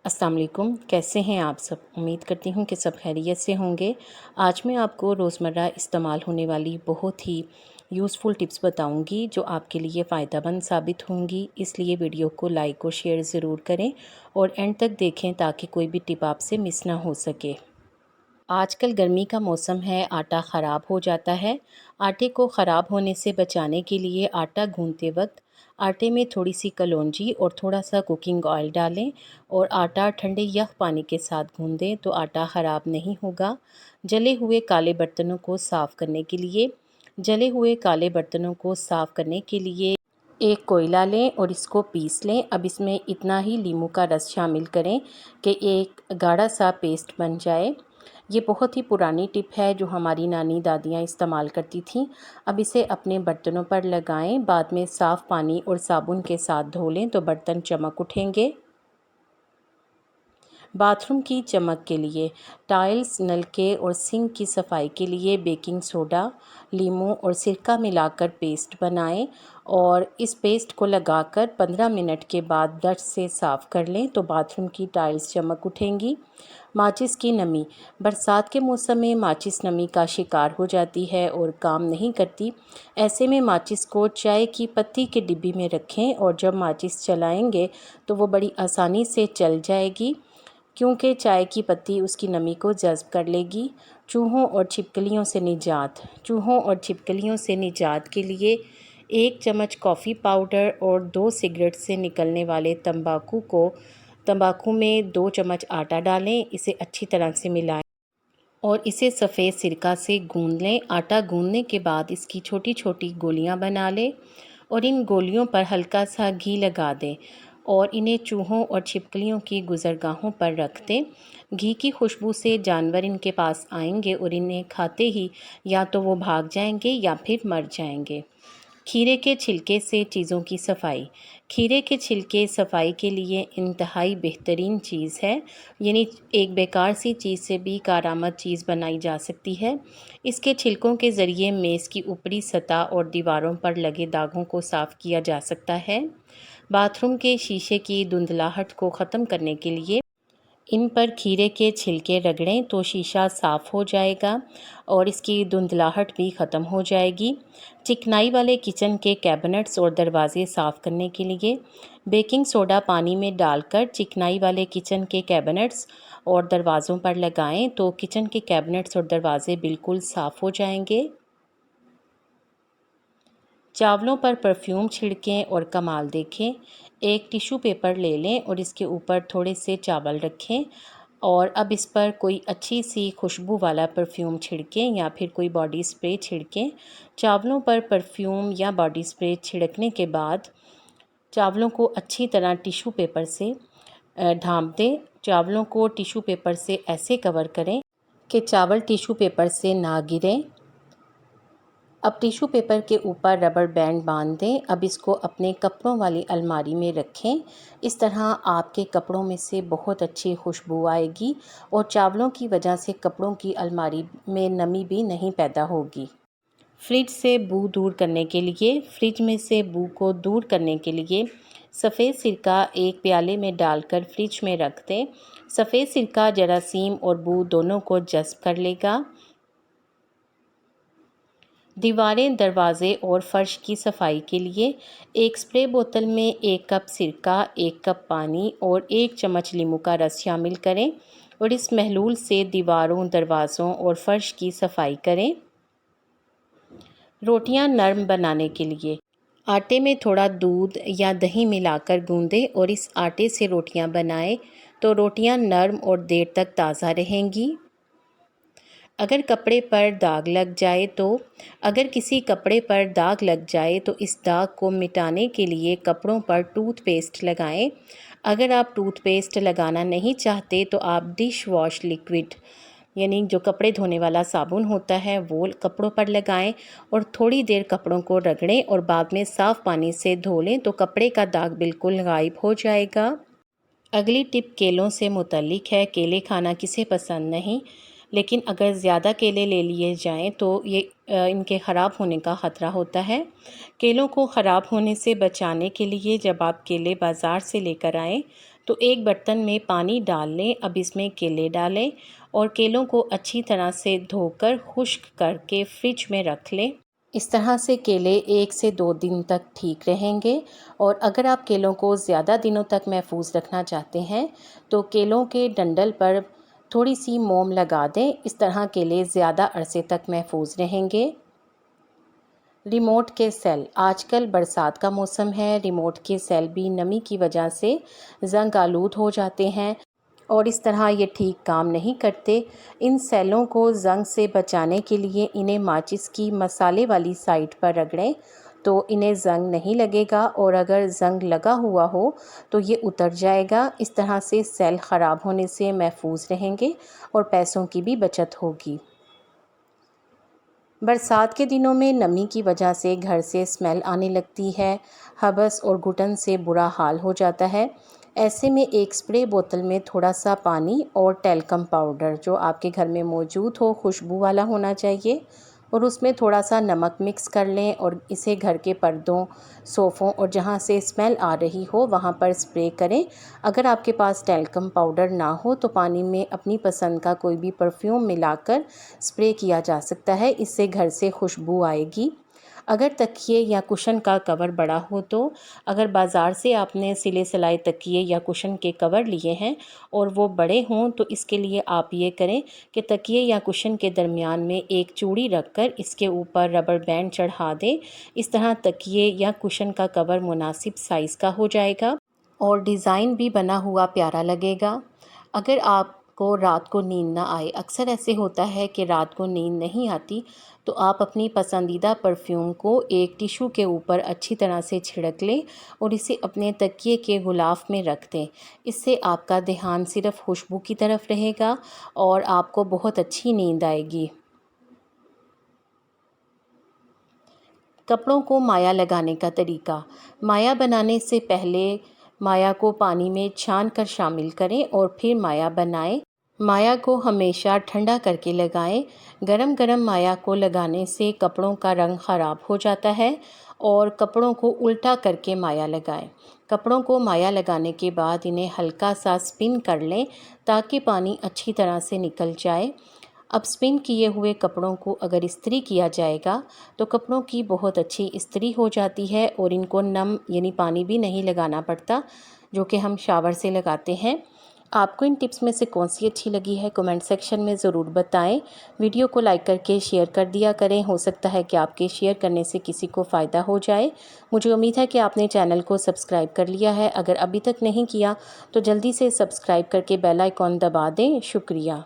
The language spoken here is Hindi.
अस्सलाम वालेकुम, कैसे हैं आप सब। उम्मीद करती हूँ कि सब खैरियत से होंगे। आज मैं आपको रोज़मर्रा इस्तेमाल होने वाली बहुत ही यूज़फुल टिप्स बताऊँगी जो आपके लिए फ़ायदेमंद साबित होंगी। इसलिए वीडियो को लाइक और शेयर ज़रूर करें और एंड तक देखें ताकि कोई भी टिप आपसे मिस ना हो सके। आजकल गर्मी का मौसम है, आटा ख़राब हो जाता है। आटे को ख़राब होने से बचाने के लिए आटा गूंथते वक्त आटे में थोड़ी सी कलौंजी और थोड़ा सा कुकिंग ऑयल डालें और आटा ठंडे यख पानी के साथ गूंद दें तो आटा ख़राब नहीं होगा। जले हुए काले बर्तनों को साफ़ करने के लिए एक कोयला लें और इसको पीस लें। अब इसमें इतना ही लीमू का रस शामिल करें कि एक गाढ़ा सा पेस्ट बन जाए। ये बहुत ही पुरानी टिप है जो हमारी नानी दादियाँ इस्तेमाल करती थीं। अब इसे अपने बर्तनों पर लगाएं, बाद में साफ़ पानी और साबुन के साथ धो लें तो बर्तन चमक उठेंगे। बाथरूम की चमक के लिए, टाइल्स, नलके और सिंक की सफाई के लिए बेकिंग सोडा, लीमू और सिरका मिलाकर पेस्ट बनाएं और इस पेस्ट को लगाकर 15 मिनट के बाद ब्रश से साफ़ कर लें तो बाथरूम की टाइल्स चमक उठेंगी। माचिस की नमी, बरसात के मौसम में माचिस नमी का शिकार हो जाती है और काम नहीं करती। ऐसे में माचिस को चाय की पत्ती के डिब्बी में रखें और जब माचिस चलाएंगे तो वो बड़ी आसानी से चल जाएगी क्योंकि चाय की पत्ती उसकी नमी को जज़्ब कर लेगी। चूहों और छिपकलियों से निजात के लिए 1 चम्मच कॉफ़ी पाउडर और 2 सिगरेट से निकलने वाले तंबाकू में 2 चम्मच आटा डालें। इसे अच्छी तरह से मिलाएं और इसे सफ़ेद सिरका से गूंद लें। आटा गूंदने के बाद इसकी छोटी छोटी गोलियां बना लें और इन गोलियों पर हल्का सा घी लगा दें और इन्हें चूहों और छिपकलियों की गुज़रगाहों पर रख दें। घी की खुशबू से जानवर इनके पास आएंगे और इन्हें खाते ही या तो वो भाग जाएंगे या फिर मर जाएंगे। खीरे के छिलके से चीज़ों की सफ़ाई। खीरे के छिलके सफ़ाई के लिए इंतहाई बेहतरीन चीज़ है, यानी एक बेकार सी चीज़ से भी कारआमद चीज़ बनाई जा सकती है। इसके छिलकों के ज़रिए मेज़ की ऊपरी सतह और दीवारों पर लगे दागों को साफ़ किया जा सकता है। बाथरूम के शीशे की धुंधलाहट को ख़त्म करने के लिए इन पर खीरे के छिलके रगड़ें तो शीशा साफ़ हो जाएगा और इसकी धुंधलाहट भी ख़त्म हो जाएगी। चिकनाई वाले किचन के कैबिनेट्स और दरवाज़े साफ़ करने के लिए बेकिंग सोडा पानी में डालकर चिकनाई वाले किचन के कैबिनेट्स और दरवाज़ों पर लगाएं तो किचन के कैबिनेट्स और दरवाज़े बिल्कुल साफ़ हो जाएंगे। चावलों पर परफ्यूम छिड़कें और कमाल देखें। एक टिश्यू पेपर ले लें और इसके ऊपर थोड़े से चावल रखें और अब इस पर कोई अच्छी सी खुशबू वाला परफ्यूम छिड़कें या फिर कोई बॉडी स्प्रे छिड़कें। चावलों पर परफ्यूम या बॉडी स्प्रे छिड़कने के बाद चावलों को अच्छी तरह टिश्यू पेपर से ढाँप दें। चावलों को टिश्यू पेपर से ऐसे कवर करें कि चावल टिश्यू पेपर से ना गिरें। अब टिश्यू पेपर के ऊपर रबर बैंड बांध दें। अब इसको अपने कपड़ों वाली अलमारी में रखें। इस तरह आपके कपड़ों में से बहुत अच्छी खुशबू आएगी और चावलों की वजह से कपड़ों की अलमारी में नमी भी नहीं पैदा होगी। फ्रिज में से बू को दूर करने के लिए सफ़ेद सिरका एक प्याले में डालकर फ्रिज में रख दें। सफ़ेद सिरका जरासीम और बू दोनों को जज़्ब कर लेगा। दीवारें, दरवाज़े और फ़र्श की सफाई के लिए एक स्प्रे बोतल में 1 कप सिरका, 1 कप पानी और 1 चम्मच नींबू का रस शामिल करें और इस महलूल से दीवारों, दरवाज़ों और फ़र्श की सफाई करें। रोटियां नरम बनाने के लिए आटे में थोड़ा दूध या दही मिलाकर गूंदें और इस आटे से रोटियां बनाएं तो रोटियां नरम और देर तक ताज़ा रहेंगी। अगर किसी कपड़े पर दाग लग जाए तो इस दाग को मिटाने के लिए कपड़ों पर टूथपेस्ट लगाएं। अगर आप टूथपेस्ट लगाना नहीं चाहते तो आप डिश वॉश लिक्विड यानी जो कपड़े धोने वाला साबुन होता है वो कपड़ों पर लगाएं और थोड़ी देर कपड़ों को रगड़ें और बाद में साफ़ पानी से धो लें तो कपड़े का दाग बिल्कुल गायब हो जाएगा। अगली टिप केलों से मुतल्लिक है। केले खाना किसे पसंद नहीं, लेकिन अगर ज़्यादा केले ले लिए जाएं तो ये इनके ख़राब होने का ख़तरा होता है। केलों को ख़राब होने से बचाने के लिए जब आप केले बाज़ार से लेकर आएं तो एक बर्तन में पानी डाल लें। अब इसमें केले डालें और केलों को अच्छी तरह से धोकर खुश्क करके फ्रिज में रख लें। इस तरह से केले 1 से 2 दिन तक ठीक रहेंगे। और अगर आप केलों को ज़्यादा दिनों तक महफूज रखना चाहते हैं तो केलों के डंडल पर थोड़ी सी मोम लगा दें। इस तरह केले ज़्यादा अरसे तक महफूज रहेंगे। रिमोट के सेल, आजकल बरसात का मौसम है, रिमोट के सेल भी नमी की वजह से ज़ंग आलूद हो जाते हैं और इस तरह ये ठीक काम नहीं करते। इन सेलों को ज़ंग से बचाने के लिए इन्हें माचिस की मसाले वाली साइड पर रगड़ें तो इन्हें ज़ंग नहीं लगेगा, और अगर ज़ंग लगा हुआ हो तो ये उतर जाएगा। इस तरह से सेल ख़राब होने से महफूज रहेंगे और पैसों की भी बचत होगी। बरसात के दिनों में नमी की वजह से घर से स्मेल आने लगती है, हबस और घुटन से बुरा हाल हो जाता है। ऐसे में एक स्प्रे बोतल में थोड़ा सा पानी और टैल्कम पाउडर जो आपके घर में मौजूद हो, खुशबू वाला होना चाहिए, और उसमें थोड़ा सा नमक मिक्स कर लें और इसे घर के पर्दों, सोफ़ों और जहाँ से स्मेल आ रही हो वहाँ पर स्प्रे करें। अगर आपके पास टैल्कम पाउडर ना हो तो पानी में अपनी पसंद का कोई भी परफ्यूम मिलाकर स्प्रे किया जा सकता है, इससे घर से खुशबू आएगी। अगर तकिए या कुशन का कवर बड़ा हो तो अगर बाज़ार से आपने सिले सिलाए तकिए या कुशन के कवर लिए हैं और वो बड़े हों तो इसके लिए आप ये करें कि तकिए या कुशन के दरमियान में एक चूड़ी रखकर इसके ऊपर रबर बैंड चढ़ा दें। इस तरह तकिए या कुशन का कवर मुनासिब साइज़ का हो जाएगा और डिज़ाइन भी बना हुआ प्यारा लगेगा। अगर आपको रात को नींद ना आए, अक्सर ऐसे होता है कि रात को नींद नहीं आती, तो आप अपनी पसंदीदा परफ्यूम को एक टिशू के ऊपर अच्छी तरह से छिड़क लें और इसे अपने तकिए के गुलाफ में रख दें। इससे आपका ध्यान सिर्फ खुशबू की तरफ रहेगा और आपको बहुत अच्छी नींद आएगी। कपड़ों को माया लगाने का तरीका। माया बनाने से पहले माया को पानी में छान कर शामिल करें और फिर माया बनाएं। माया को हमेशा ठंडा करके लगाएं। गरम गरम माया को लगाने से कपड़ों का रंग ख़राब हो जाता है और कपड़ों को उल्टा करके माया लगाएं। कपड़ों को माया लगाने के बाद इन्हें हल्का सा स्पिन कर लें ताकि पानी अच्छी तरह से निकल जाए। अब स्पिन किए हुए कपड़ों को अगर इस्त्री किया जाएगा तो कपड़ों की बहुत अच्छी इस्त्री हो जाती है और इनको नम यानी पानी भी नहीं लगाना पड़ता, जो कि हम शावर से लगाते हैं। आपको इन टिप्स में से कौन सी अच्छी लगी है कमेंट सेक्शन में ज़रूर बताएं। वीडियो को लाइक करके शेयर कर दिया करें, हो सकता है कि आपके शेयर करने से किसी को फ़ायदा हो जाए। मुझे उम्मीद है कि आपने चैनल को सब्सक्राइब कर लिया है। अगर अभी तक नहीं किया तो जल्दी से सब्सक्राइब करके बेल आइकॉन दबा दें। शुक्रिया।